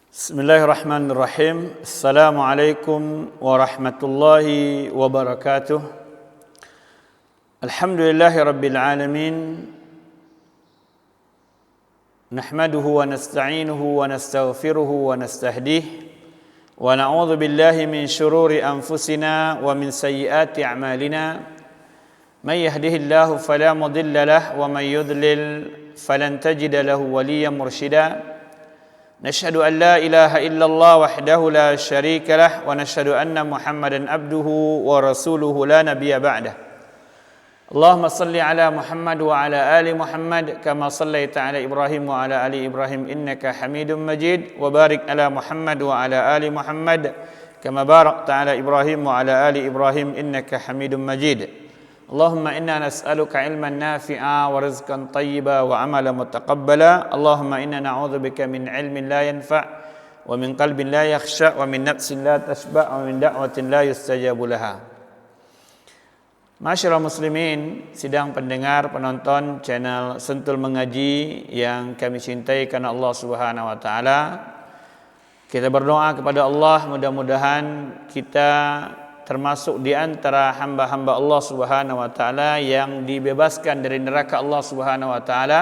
Bismillahirrahmanirrahim. Assalamualaikum warahmatullahi wabarakatuh. Alhamdulillahi rabbil alamin. Nahmaduhu wa nasta'inuhu wa nastaghfiruhu wa nastahdihi wa na'udzu billahi min shururi anfusina wa min sayyiati a'malina. May yahdihillahu fala mudilla lahu wa may yudlil falan tajida lahu waliyyan mursyida. نشهد أن لا إله إلا الله وحده لا شريك له ونشهد أن محمدا عبده ورسوله لا نبي بعده اللهم صل على محمد وعلى آل محمد كما صليت على إبراهيم وعلى آل إبراهيم إنك حميد مجيد وبارك على محمد وعلى آل محمد كما باركت على إبراهيم وعلى آل إبراهيم إنك حميد مجيد اللهم إنا نسألك علما نافعا ورزقا طيبا وعملا متقبلا اللهم إنا نعوذ بك من علم لا ينفع ومن قلب لا يخشع ومن نفس لا تشبع ومن دعوة لا يستجاب لها. Masyarakat muslimin, sidang pendengar, penonton channel Sentul Mengaji yang kami cintai karena Allah Subhanahu wa taala. Kita berdoa kepada Allah, mudah-mudahan kita termasuk di antara hamba-hamba Allah Subhanahu wa taala yang dibebaskan dari neraka Allah Subhanahu wa taala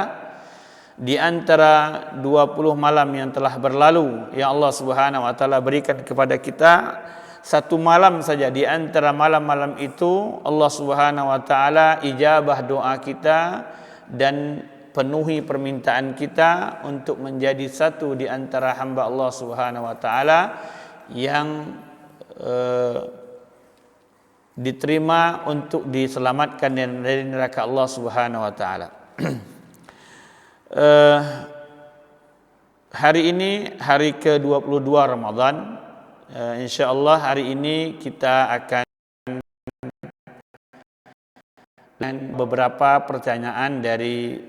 di antara 20 malam yang telah berlalu yang Allah Subhanahu wa taala berikan kepada kita. Satu malam saja di antara malam-malam itu Allah Subhanahu wa taala ijabah doa kita dan penuhi permintaan kita untuk menjadi satu di antara hamba Allah Subhanahu wa taala yang diterima untuk diselamatkan dari neraka Allah Subhanahu wa taala. Hari ini hari ke-22 Ramadan. Insyaallah hari ini kita akan beberapa pertanyaan dari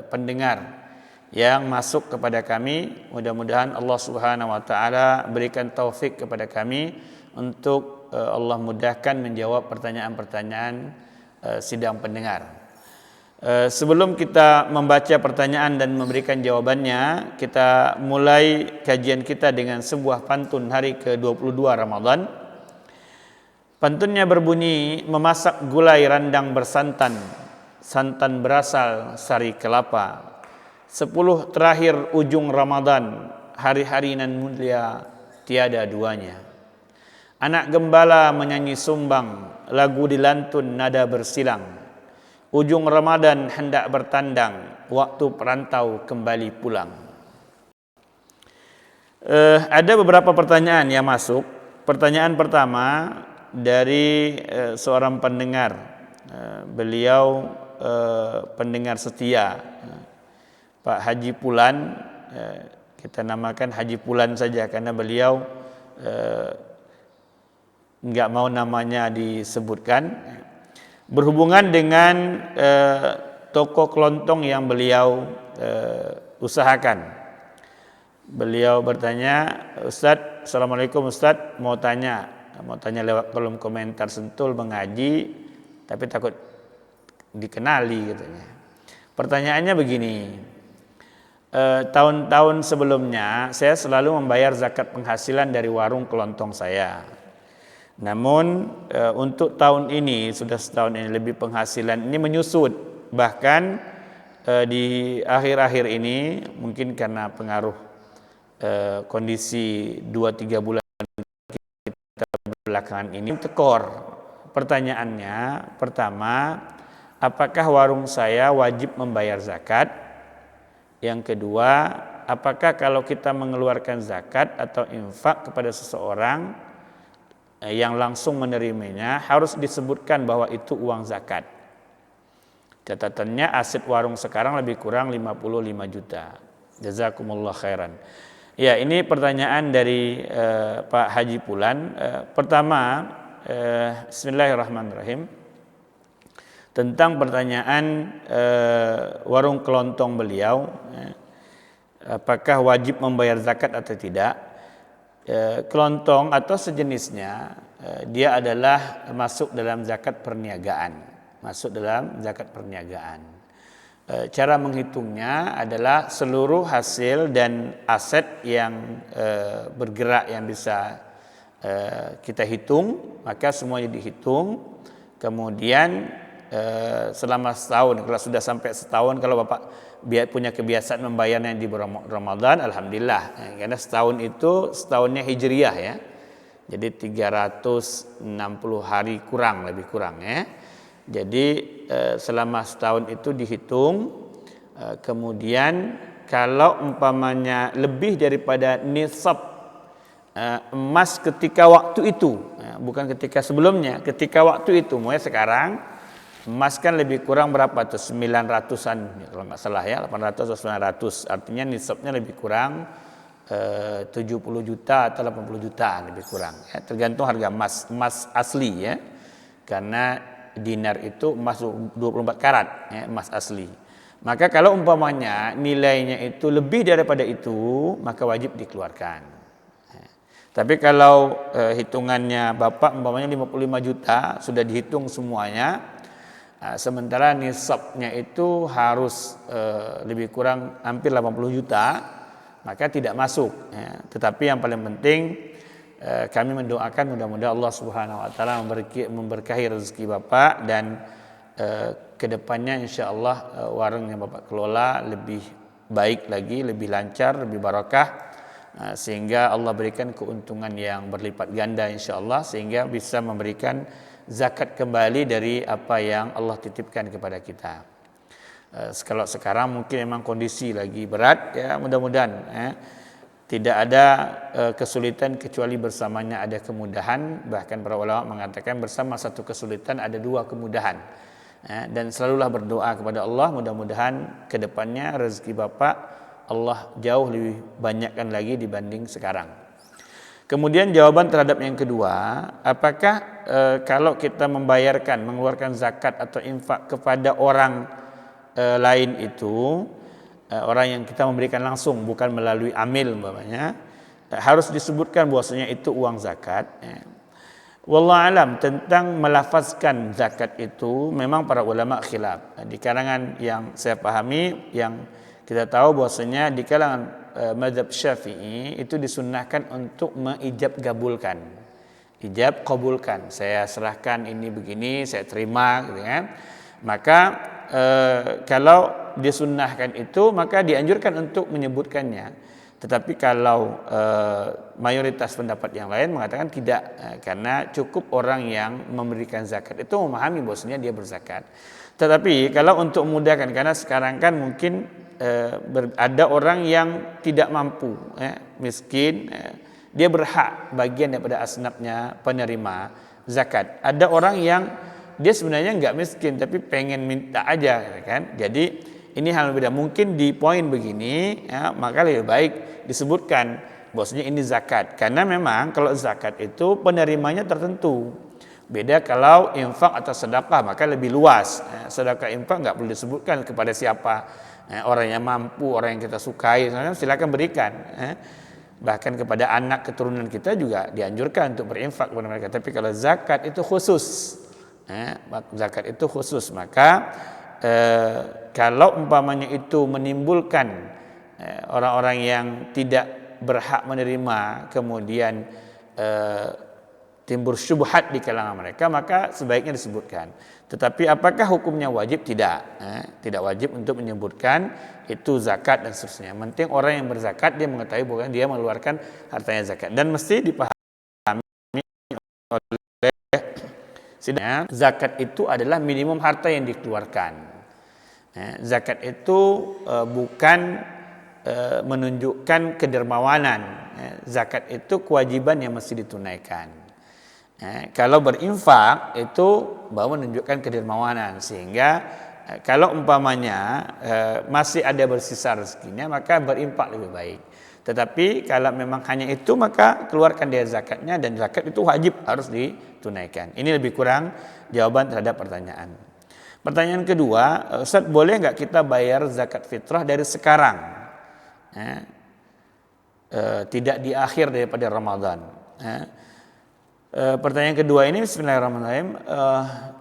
pendengar yang masuk kepada kami. Mudah-mudahan Allah Subhanahu wa taala berikan taufik kepada kami untuk Allah mudahkan menjawab pertanyaan-pertanyaan sidang pendengar. Sebelum kita membaca pertanyaan dan memberikan jawabannya, kita mulai kajian kita dengan sebuah pantun hari ke-22 Ramadan. Pantunnya berbunyi, memasak gulai randang bersantan, santan berasal sari kelapa. 10 terakhir ujung Ramadan, hari-hari nan mulia tiada duanya. Anak gembala menyanyi sumbang, lagu dilantun nada bersilang. Ujung Ramadan hendak bertandang, waktu perantau kembali pulang. Ada beberapa pertanyaan yang masuk. Pertanyaan pertama dari seorang pendengar. Beliau pendengar setia, Pak Haji Pulan. Kita namakan Haji Pulan saja karena beliau enggak mau namanya disebutkan, berhubungan dengan toko kelontong yang beliau usahakan. Beliau bertanya, Ustadz, Assalamualaikum Ustadz, mau tanya lewat kolom komentar Sentul Mengaji, tapi takut dikenali katanya. Pertanyaannya begini, tahun-tahun sebelumnya saya selalu membayar zakat penghasilan dari warung kelontong saya. Namun untuk tahun ini, sudah setahun ini lebih, penghasilan ini menyusut. Bahkan di akhir-akhir ini mungkin karena pengaruh kondisi 2-3 bulan kita belakangan ini tekor. Pertanyaannya pertama, apakah warung saya wajib membayar zakat? Yang kedua, apakah kalau kita mengeluarkan zakat atau infak kepada seseorang yang langsung menerimanya harus disebutkan bahwa itu uang zakat? Catatannya aset warung sekarang lebih kurang 55 juta. Jazakumullah khairan. Ya, ini pertanyaan dari Pak Haji Pulan. Pertama, bismillahirrahmanirrahim. Tentang pertanyaan warung kelontong beliau, apakah wajib membayar zakat atau tidak? Kelontong atau sejenisnya dia adalah masuk dalam zakat perniagaan. cara menghitungnya adalah seluruh hasil dan aset yang bergerak yang bisa kita hitung, maka semuanya dihitung. Kemudian selama setahun, kalau sudah sampai setahun, kalau Bapak punya kebiasaan membayarnya di Ramadan, alhamdulillah. Karena setahun itu setahunnya hijriyah ya. Jadi 360 hari lebih kurang ya. Jadi selama setahun itu dihitung, kemudian kalau umpamanya lebih daripada nisab emas ketika waktu itu, bukan ketika sebelumnya, ketika waktu itu, mulai sekarang emas kan lebih kurang berapa tuh, 900-an kalau nggak salah ya, 800 atau 900, artinya nisabnya lebih kurang 70 juta atau 80 juta lebih kurang ya, tergantung harga emas asli ya, karena dinar itu emas 24 karat ya, emas asli. Maka kalau umpamanya nilainya itu lebih daripada itu, maka wajib dikeluarkan. Tapi kalau hitungannya Bapak umpamanya 55 juta sudah dihitung semuanya, sementara nisabnya itu harus lebih kurang hampir 80 juta, maka tidak masuk ya. Tetapi yang paling penting kami mendoakan mudah-mudahan Allah Subhanahu wa taala memberkahi rezeki Bapak, dan kedepannya insyaallah warung yang Bapak kelola lebih baik lagi, lebih lancar, lebih barakah, sehingga Allah berikan keuntungan yang berlipat ganda insyaallah, sehingga bisa memberikan zakat kembali dari apa yang Allah titipkan kepada kita. Kalau sekarang mungkin memang kondisi lagi berat ya, mudah-mudahan tidak ada kesulitan kecuali bersamanya ada kemudahan. Bahkan para ulama mengatakan bersama satu kesulitan ada dua kemudahan. Dan selalulah berdoa kepada Allah, mudah-mudahan kedepannya rezeki Bapak Allah jauh lebih banyakkan lagi dibanding sekarang. Kemudian jawaban terhadap yang kedua, apakah kalau kita mengeluarkan zakat atau infak kepada orang lain itu, orang yang kita memberikan langsung bukan melalui amil umpamanya, harus disebutkan bahwasanya itu uang zakat. Wallahu alam tentang melafazkan zakat itu memang para ulama khilaf. Di kalangan yang saya pahami, yang kita tahu bahwasanya di kalangan mazhab Syafi'i itu disunnahkan untuk mengijab kabulkan. Ijab kabulkan. Saya serahkan ini begini, saya terima gitu kan. Maka kalau disunnahkan itu maka dianjurkan untuk menyebutkannya. Tetapi kalau mayoritas pendapat yang lain mengatakan tidak, karena cukup orang yang memberikan zakat itu memahami bahwasanya dia berzakat. Tetapi kalau untuk memudahkan, karena sekarang kan mungkin ada orang yang tidak mampu, miskin, dia berhak bagian daripada asnafnya penerima zakat. Ada orang yang dia sebenarnya nggak miskin tapi pengen minta aja kan. Jadi ini hal berbeda. Mungkin di poin begini ya, maka lebih baik disebutkan bahwasanya ini zakat, karena memang kalau zakat itu penerimanya tertentu. Beda kalau infak atau sedekah, maka lebih luas. Sedekah infak nggak perlu disebutkan kepada siapa, orang yang mampu, orang yang kita sukai, silakan berikan. Bahkan kepada anak keturunan kita juga dianjurkan untuk berinfak kepada mereka. Tapi kalau zakat itu khusus, zakat itu khusus, maka kalau umpamanya itu menimbulkan orang-orang yang tidak berhak menerima, kemudian timbul syubhat di kalangan mereka, maka sebaiknya disebutkan. Tetapi apakah hukumnya wajib? Tidak, tidak wajib untuk menyebutkan itu zakat dan seterusnya. Penting orang yang berzakat dia mengetahui bahwa dia mengeluarkan hartanya zakat, dan mesti dipahami oleh sidang zakat itu adalah minimum harta yang dikeluarkan. Zakat itu bukan menunjukkan kedermawanan. Zakat itu kewajiban yang mesti ditunaikan. Kalau berinfak itu baru menunjukkan kedermawanan, sehingga kalau umpamanya masih ada bersisa rezekinya maka berinfak lebih baik. Tetapi kalau memang hanya itu maka keluarkan dia zakatnya, dan zakat itu wajib harus ditunaikan. Ini lebih kurang jawaban terhadap pertanyaan. Pertanyaan kedua, Ustaz, boleh nggak kita bayar zakat fitrah dari sekarang? Tidak di akhir daripada Ramadan. Pertanyaan kedua ini, Bismillahirrahmanirrahim,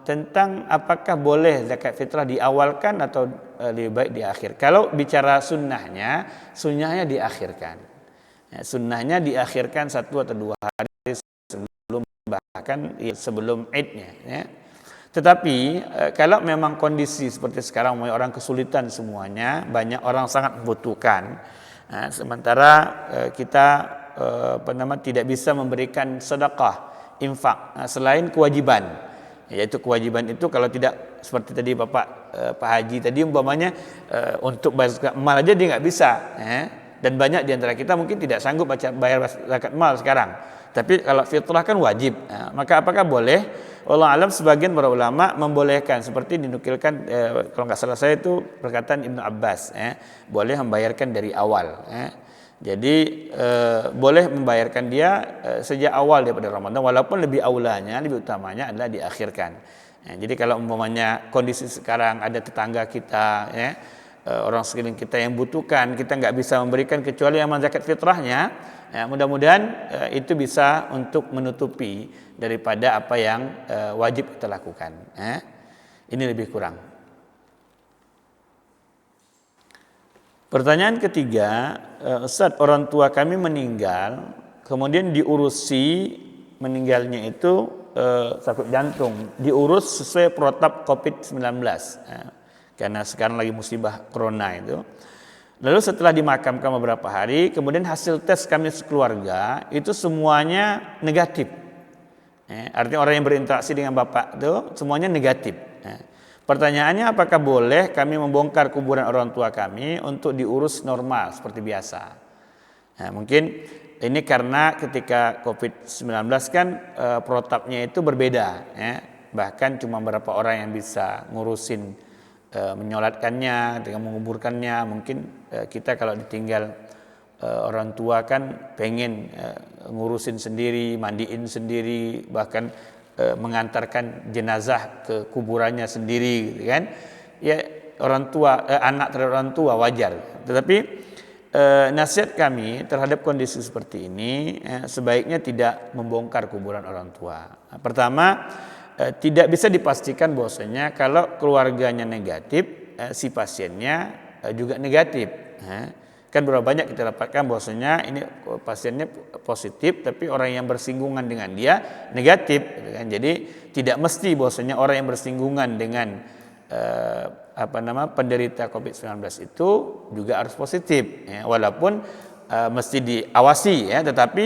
tentang apakah boleh zakat fitrah diawalkan atau lebih baik diakhir. Kalau bicara sunnahnya diakhirkan. Ya, sunnahnya diakhirkan 1 atau 2 hari sebelum, bahkan sebelum Idnya. Ya. Tetapi kalau memang kondisi seperti sekarang, orang kesulitan semuanya, banyak orang sangat membutuhkan, sementara kita tidak bisa memberikan sedekah, infak selain kewajiban, yaitu kewajiban itu kalau tidak seperti tadi Pak Haji tadi umpamanya untuk bayar zakat mal aja dia nggak bisa, dan banyak di antara kita mungkin tidak sanggup bayar zakat mal sekarang. Tapi kalau fitrah kan wajib, maka apakah boleh? Wallahu alam, sebagian para ulama membolehkan, seperti dinukilkan kalau nggak salah saya itu perkataan Ibnu Abbas, boleh membayarkan dari awal. Jadi boleh membayarkan dia sejak awal daripada Ramadan, walaupun lebih aulanya, lebih utamanya adalah diakhirkan. Jadi kalau umpamanya kondisi sekarang ada tetangga kita, orang sekeliling kita yang butuhkan, kita nggak bisa memberikan kecuali amal zakat fitrahnya, mudah-mudahan itu bisa untuk menutupi daripada apa yang wajib kita lakukan. Ini lebih kurang. Pertanyaan ketiga, Ustaz, orang tua kami meninggal, kemudian diurusi meninggalnya itu sakit jantung, diurus sesuai protap COVID-19, karena sekarang lagi musibah corona itu. Lalu setelah dimakamkan beberapa hari, kemudian hasil tes kami sekeluarga itu semuanya negatif. Artinya orang yang berinteraksi dengan bapak itu semuanya negatif. Pertanyaannya, apakah boleh kami membongkar kuburan orang tua kami untuk diurus normal seperti biasa? Mungkin ini karena ketika COVID-19 kan protapnya itu berbeda, bahkan cuma beberapa orang yang bisa ngurusin menyolatkannya, dengan menguburkannya. Mungkin kita kalau ditinggal orang tua kan pengen ngurusin sendiri, mandiin sendiri, bahkan mengantarkan jenazah ke kuburannya sendiri, gitu kan? Ya, orang tua, anak terhadap orang tua wajar. Tetapi nasihat kami terhadap kondisi seperti ini, sebaiknya tidak membongkar kuburan orang tua. Pertama, tidak bisa dipastikan bahwasanya kalau keluarganya negatif, si pasiennya juga negatif. Kan berapa banyak kita dapatkan bahwasanya ini pasiennya positif, tapi orang yang bersinggungan dengan dia negatif, gitu kan? Jadi tidak mesti bahwasanya orang yang bersinggungan dengan penderita COVID-19 itu juga harus positif, walaupun mesti diawasi, tetapi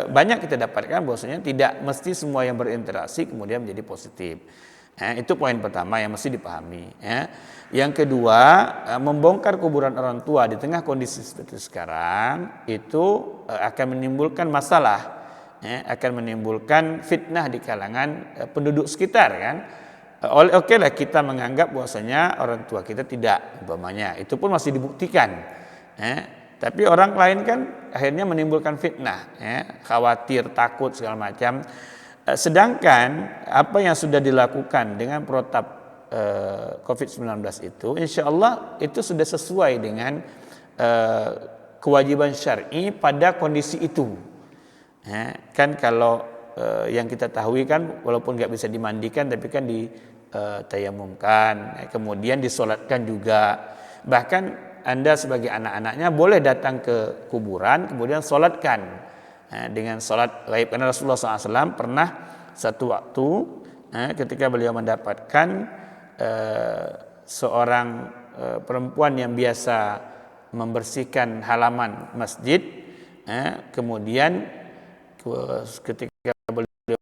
banyak kita dapatkan bahwasanya tidak mesti semua yang berinteraksi kemudian menjadi positif. Itu poin pertama yang mesti dipahami. Yang kedua, membongkar kuburan orang tua di tengah kondisi seperti sekarang itu akan menimbulkan masalah, akan menimbulkan fitnah di kalangan penduduk sekitar, kan. Oke lah kita menganggap bahwasanya orang tua kita tidak, umpamanya itu pun masih dibuktikan, tapi orang lain kan akhirnya menimbulkan fitnah, khawatir, takut segala macam. Sedangkan apa yang sudah dilakukan dengan protap COVID-19 itu, insya Allah itu sudah sesuai dengan kewajiban syar'i pada kondisi itu. Kan kalau yang kita tahu kan, walaupun nggak bisa dimandikan, tapi kan ditayamumkan, kemudian disolatkan juga. Bahkan Anda sebagai anak-anaknya boleh datang ke kuburan, kemudian solatkan dengan solat gaib. Karena Rasulullah SAW pernah satu waktu ketika beliau mendapatkan seorang perempuan yang biasa membersihkan halaman masjid, kemudian ketika beliau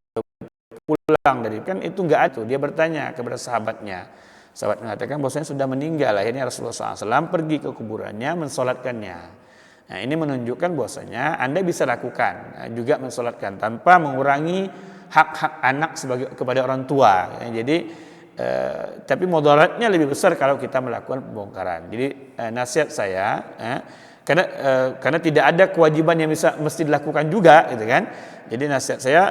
pulang dari kan itu enggak ada, dia bertanya kepada sahabatnya. Sahabat mengatakan bahwasanya sudah meninggal. Akhirnya Rasulullah SAW pergi ke kuburannya mensolatkannya. Nah, ini menunjukkan bahwasanya Anda bisa lakukan juga mensolatkan tanpa mengurangi hak-hak anak kepada orang tua. Jadi tapi mudaratnya lebih besar kalau kita melakukan pembongkaran. Jadi nasihat saya, karena tidak ada kewajiban yang mesti dilakukan juga, gitu kan. Jadi nasihat saya,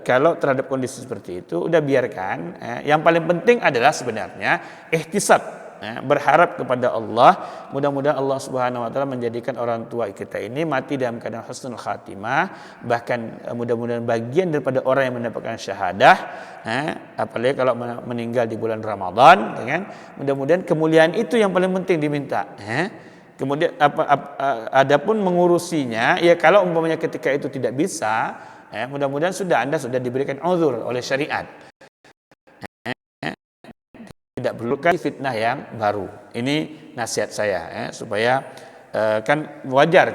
kalau terhadap kondisi seperti itu udah biarkan. Yang paling penting adalah sebenarnya ihtisab, berharap kepada Allah, mudah-mudahan Allah Subhanahu wa taala menjadikan orang tua kita ini mati dalam keadaan husnul khatimah, bahkan mudah-mudahan bagian daripada orang yang mendapatkan syahadah, apalagi kalau meninggal di bulan Ramadan, kan? Mudah-mudahan kemuliaan itu yang paling penting diminta. Kemudian adapun mengurusinya, ya kalau umpamanya ketika itu tidak bisa, mudah-mudahan Anda sudah diberikan uzur oleh syariat. Tidak perlukan fitnah yang baru. Ini nasihat saya, supaya kan wajar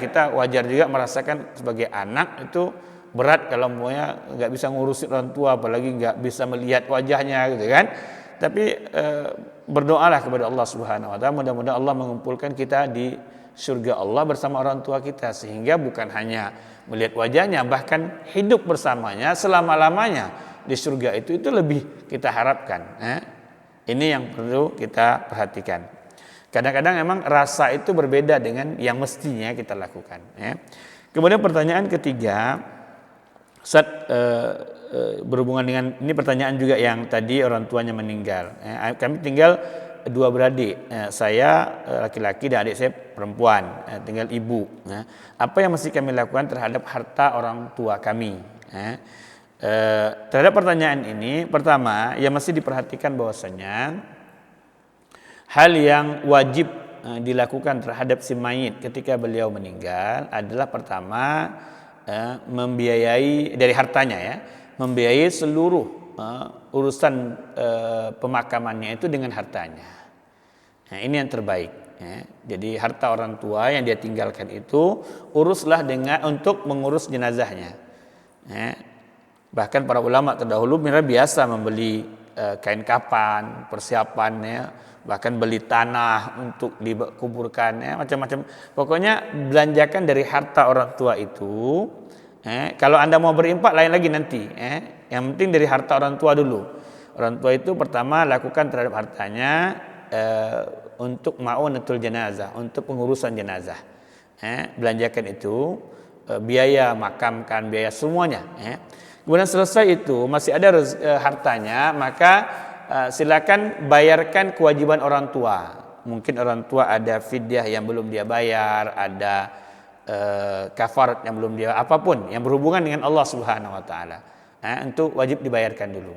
juga merasakan sebagai anak itu berat kalau semuanya nggak bisa ngurusin orang tua, apalagi nggak bisa melihat wajahnya gitu kan. Tapi berdoalah kepada Allah Subhanahu wa taala, mudah-mudahan Allah mengumpulkan kita di surga Allah bersama orang tua kita, sehingga bukan hanya melihat wajahnya, bahkan hidup bersamanya selama-lamanya di surga itu lebih kita harapkan. Ini yang perlu kita perhatikan. Kadang-kadang memang rasa itu berbeda dengan yang mestinya kita lakukan. Kemudian pertanyaan ketiga, Ustaz, berhubungan dengan ini pertanyaan juga yang tadi orang tuanya meninggal. Kami tinggal 2 beradik. Saya laki-laki dan adik saya perempuan. Tinggal ibu. Apa yang mesti kami lakukan terhadap harta orang tua kami? Terhadap pertanyaan ini, pertama yang mesti diperhatikan bahwasanya hal yang wajib dilakukan terhadap si mayit ketika beliau meninggal adalah pertama membiayai dari hartanya, membiayai seluruh urusan pemakamannya itu dengan hartanya. Ini yang terbaik. Jadi harta orang tua yang dia tinggalkan itu uruslah untuk mengurus jenazahnya. Bahkan para ulama terdahulu biasa membeli kain kafan, persiapannya, bahkan beli tanah untuk dikuburkan, macam-macam. Pokoknya belanjakan dari harta orang tua itu. Kalau Anda mau berinfak lain lagi nanti. Yang penting dari harta orang tua dulu. Orang tua itu pertama lakukan terhadap hartanya untuk ma'unatul jenazah, untuk pengurusan jenazah. Belanjakan itu, biaya makamkan, biaya semuanya. Kemudian selesai itu masih ada hartanya, maka silakan bayarkan kewajiban orang tua. Mungkin orang tua ada fidyah yang belum dia bayar, ada kafarat yang belum dia, apapun yang berhubungan dengan Allah Subhanahu wa taala. Itu wajib dibayarkan dulu.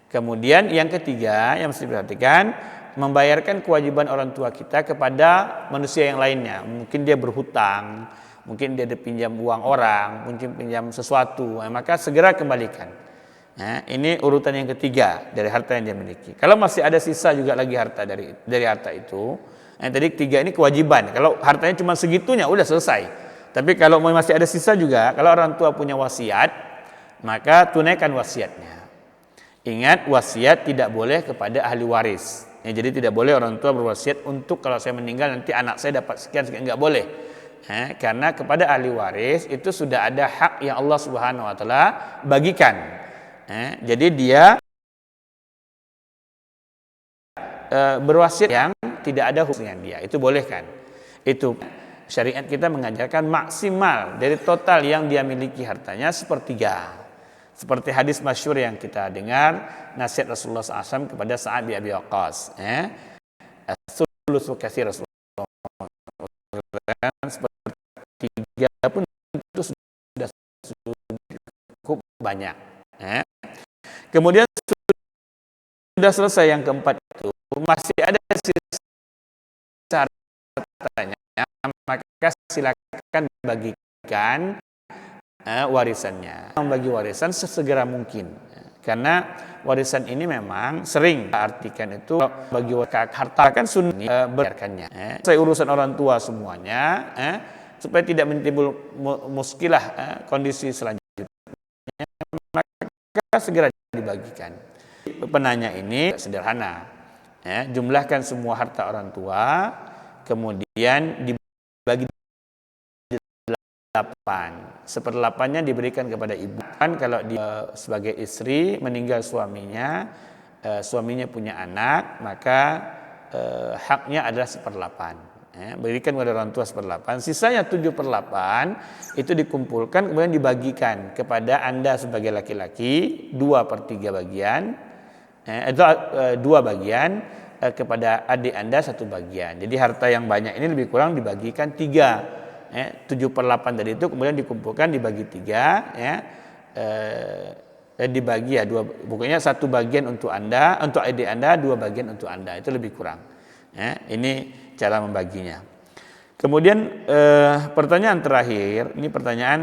Kemudian yang ketiga yang mesti diperhatikan, membayarkan kewajiban orang tua kita kepada manusia yang lainnya. Mungkin dia berhutang, mungkin dia pinjam uang orang, mungkin pinjam sesuatu, maka segera kembalikan. Ini urutan yang ketiga dari harta yang dia miliki. Kalau masih ada sisa juga lagi harta dari harta itu, tadi tiga ini kewajiban. Kalau hartanya cuma segitunya udah selesai. Tapi kalau masih ada sisa juga, kalau orang tua punya wasiat, maka tunaikan wasiatnya. Ingat, wasiat tidak boleh kepada ahli waris. Jadi tidak boleh orang tua berwasiat untuk kalau saya meninggal nanti anak saya dapat sekian, enggak boleh. Karena kepada ahli waris itu sudah ada hak yang Allah Subhanahu wa taala bagikan. Jadi dia berwasiat yang tidak ada hukum dengan dia, itu boleh kan? Itu syariat kita mengajarkan maksimal dari total yang dia miliki hartanya sepertiga. Seperti hadis masyhur yang kita dengar, nasihat Rasulullah SAW kepada Sa'ad bin Abi Waqqas. Sulusu katsir, Rasulullah sepertiga pun itu sudah cukup banyak. Kemudian sudah selesai yang keempat itu, masih ada sisa hartanya, maka silakan bagikan warisannya. Membagi warisan sesegera mungkin, karena warisan ini memang sering artikan itu bagi harta kan sunnah berbiarkannya. Saya urusan orang tua semuanya, supaya tidak menimbul muskilah kondisi selanjutnya, maka segera dibagikan. Penanya ini sederhana, jumlahkan semua harta orang tua, kemudian dibagi 8. 1/8-nya diberikan kepada ibu. Kan kalau dia sebagai istri meninggal suaminya, suaminya punya anak, maka haknya adalah 1/8. Berikan kepada orang tua 1/8. Sisanya 7/8 itu dikumpulkan kemudian dibagikan kepada Anda sebagai laki-laki 2/3 bagian, itu 2 bagian. kepada adik Anda 1 bagian. Jadi harta yang banyak ini lebih kurang dibagikan 3. 7/8 tadi itu kemudian dikumpulkan dibagi 3, ya. Dibagi ya 2, pokoknya 1 bagian untuk Anda, untuk adik Anda, 2 bagian untuk Anda. Itu lebih kurang. Ya, ini cara membaginya. Kemudian pertanyaan terakhir, ini pertanyaan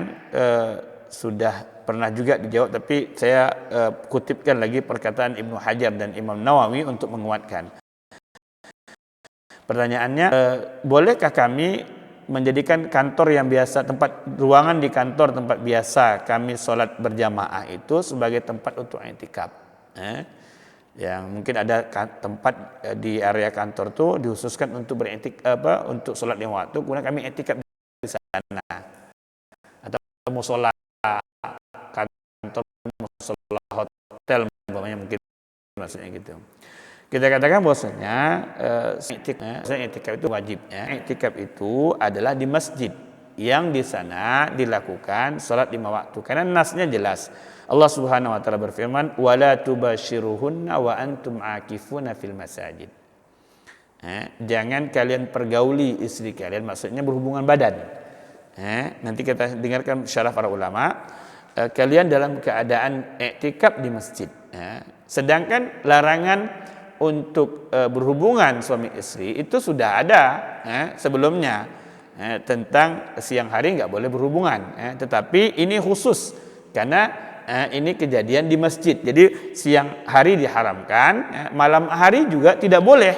sudah pernah juga dijawab, tapi saya kutipkan lagi perkataan Ibnu Hajar dan Imam Nawawi untuk menguatkan. Pertanyaannya, bolehkah kami menjadikan kantor yang biasa, ruangan di kantor tempat biasa kami sholat berjamaah itu sebagai tempat untuk i'tikaf? Yang mungkin ada tempat di area kantor tuh dikhususkan untuk untuk sholat 5 waktu, kemudian kami i'tikaf di sana, atau musola kantor, musola hotel umpamanya, mungkin maksudnya gitu. Kita katakan bahwasanya i'tikaf itu wajib. I'tikaf itu adalah di masjid yang di sana dilakukan salat 5 waktu. Karena nasnya jelas. Allah Subhanahu wa taala berfirman, "Wala tubashiruhunna wa antum aakifuna fil masajid." Jangan kalian pergauli istri kalian, maksudnya berhubungan badan. Nanti kita dengarkan syarah para ulama. Kalian dalam keadaan i'tikaf di masjid. Sedangkan larangan untuk berhubungan suami istri itu sudah ada sebelumnya, tentang siang hari nggak boleh berhubungan, tetapi ini khusus karena ini kejadian di masjid. Jadi siang hari diharamkan, malam hari juga tidak boleh,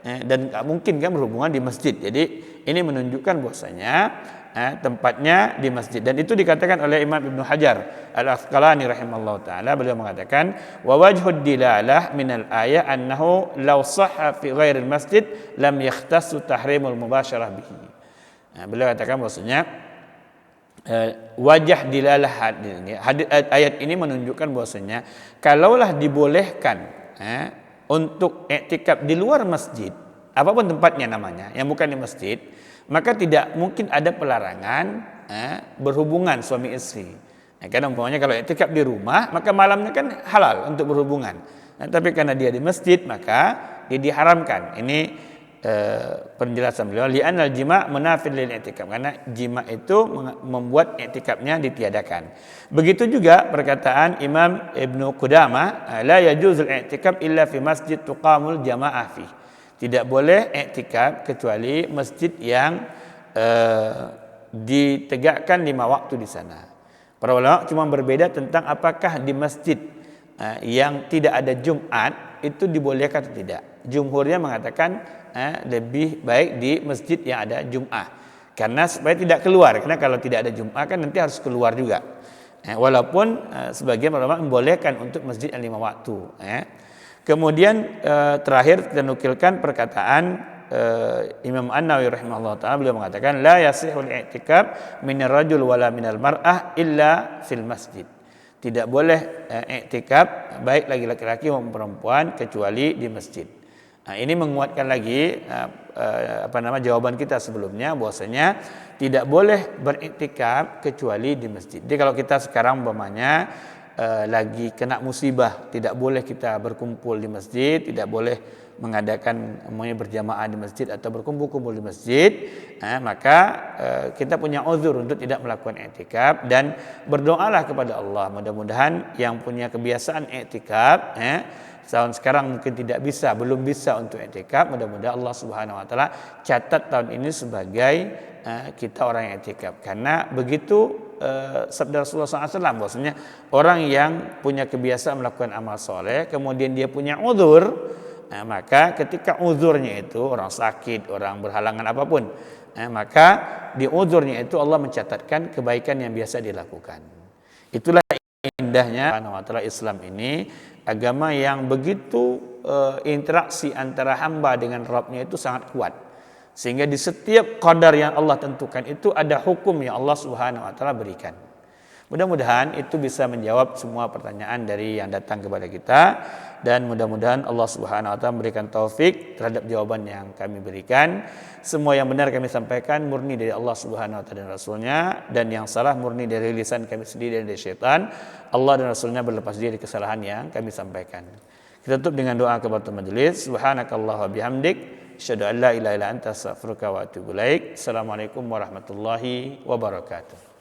dan nggak mungkin kan berhubungan di masjid. Jadi ini menunjukkan bahwasanya tempatnya di masjid, dan itu dikatakan oleh Imam Ibnu Hajar Al-Asqalani rahimahullah taala. Beliau mengatakan, wa wajhud dilalah minal ayah annahu law sahha fi ghairil masjid lam yakhtassu tahrimul mubasyarah bihi. Beliau katakan bahwasanya wajah dilalah ayat ini menunjukkan bahwasanya kalaulah dibolehkan untuk i'tikaf di luar masjid, apapun tempatnya namanya yang bukan di masjid, maka tidak mungkin ada pelarangan berhubungan suami istri. Karena umpamanya kalau i'tikaf di rumah, maka malamnya kan halal untuk berhubungan. Tapi karena dia di masjid, maka dia diharamkan. Ini penjelasan beliau, li'anal jima' munafid lil i'tikaf, karena jima' itu membuat i'tikafnya ditiadakan. Begitu juga perkataan Imam Ibnu Qudamah, la yajuzul i'tikaf illa fi masjid tuqamul jama'ah fi. Tidak boleh i'tikaf kecuali masjid yang ditegakkan 5 waktu di sana. Para ulama cuma berbeda tentang apakah di masjid yang tidak ada Jumat itu dibolehkan atau tidak. Jumhurnya mengatakan lebih baik di masjid yang ada Jumat, karena supaya tidak keluar. Karena kalau tidak ada Jumat kan nanti harus keluar juga. Walaupun sebagian ulama membolehkan untuk masjid yang 5 waktu. Kemudian terakhir kita nukilkan perkataan Imam An-Nawawi rahimahullah ta'ala. Beliau mengatakan, la yasihul i'tikaf minar rajul wala minal mar'ah illa fil masjid. Tidak boleh i'tikaf baik lagi laki-laki maupun perempuan kecuali di masjid. Ini menguatkan lagi jawaban kita sebelumnya, bahwasanya tidak boleh beriktikaf kecuali di masjid. Jadi kalau kita sekarang umpamanya lagi kena musibah, tidak boleh kita berkumpul di masjid, tidak boleh mengadakan berjamaah di masjid atau berkumpul-kumpul di masjid, maka kita punya uzur untuk tidak melakukan i'tikaf, dan berdoalah kepada Allah. Mudah-mudahan yang punya kebiasaan i'tikaf tahun sekarang mungkin belum bisa untuk i'tikaf, mudah-mudahan Allah Subhanahu wa taala catat tahun ini sebagai kita orang yang i'tikaf. Karena begitu sabda Rasulullah SAW, bahwasanya orang yang punya kebiasaan melakukan amal soleh kemudian dia punya uzur, maka ketika uzurnya itu orang sakit, orang berhalangan apapun, maka di uzurnya itu Allah mencatatkan kebaikan yang biasa dilakukan. Itulah indahnya Islam ini, agama yang begitu interaksi antara hamba dengan Rabbnya itu sangat kuat, sehingga di setiap qadar yang Allah tentukan itu ada hukum yang Allah Subhanahu wa taala berikan. Mudah-mudahan itu bisa menjawab semua pertanyaan dari yang datang kepada kita, dan mudah-mudahan Allah Subhanahu wa taala memberikan taufik terhadap jawaban yang kami berikan. Semua yang benar kami sampaikan murni dari Allah Subhanahu wa taala dan Rasulnya, dan yang salah murni dari lisan kami sendiri dan dari syaitan. Allah dan Rasulnya berlepas diri kesalahan yang kami sampaikan. Kita tutup dengan doa kafatul majelis. Subhanakallah wa bihamdik, asyhadu an la ilaha illa anta, astaghfiruka wa atubu ilaik. Assalamualaikum warahmatullahi wabarakatuh.